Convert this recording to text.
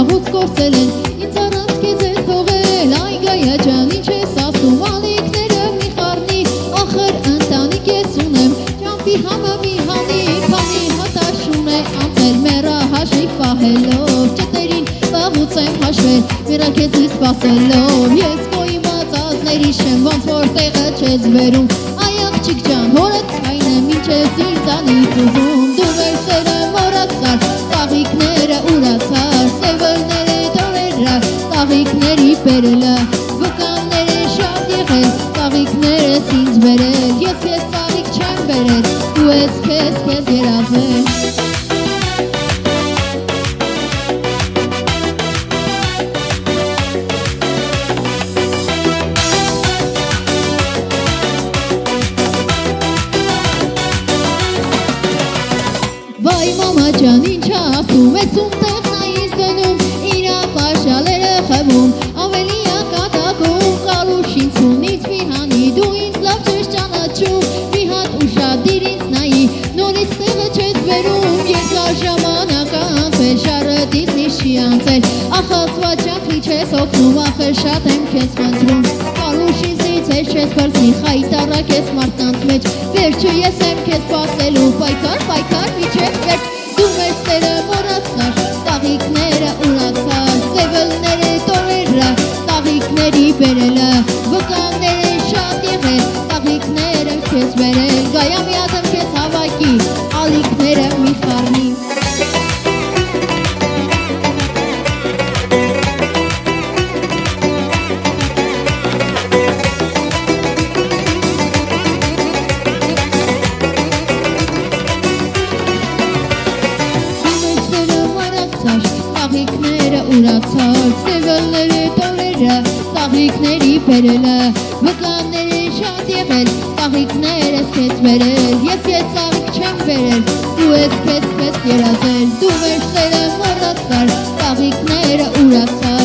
վաղուց կորցել են ինձ առանց քեզ են թողել այ գայա ջան ինչ ես ասում ալիքները մի խառնի ախր ընտանիք ես ունեմ ճամփի համը մի հանի քանի հատաշուն է անցել մեռա հաշիվ պահելով ճտերին վաղուց եմ հաշվել մեռա քեզի սպասելով ես քո իմացածների շեմ ոնց որ տեղը չես վերում այ աղջիկ ջան հորդ այն եմ ինչ ես ինձանից ուզում դու վերցերը մոռացար տաղիքները ուրացար սևլները դորերը տաղիքների բերելը վկանները շատ եղել տաղիքներս ինձ բերել ես քեզ տաղիք չեմ բերել դու ես քեզ երազել Վայ մամա ջան ինչ ասում ես ում տեխնայից դնում իրա պաշալերը խմում ավելի ակատակում կարուշ ինձ ունից մի հանի դու ինձ լավ չես ճանաչում մի հատ ուշադիր ինձ նայի նորից տեղը չես վերում երկար ժամանակ անցել շարը դիզնի չի անցել ախացված ճախլի չես օգնում ախր շատ եմ քեզ խնդրում կարուշ ինձնից ես չես բրձնի խայտարակ ես մարդկանց մեջ վերջը ես եմ քեզ սպասելու պայքար միջև վերջ դու մեզ տերը մոռացար տաղիքները ուրացար սևլները տորերը տաղիքների բերելը վկանները շատ եղել տաղիքները քեզ բերել գայա մի հատ եմ քեզ հավաքի ալիքները մի խառնի տաղիքները ուրացար սևլները տորերը տաղիքների բերելը վկանները շատ եղել տաղիքներս քեզ բերել ես քեզ տաղիք չեմ բերել դու ես քեզ երազել դու վերցերը մոռացար տաղիքները ուրացար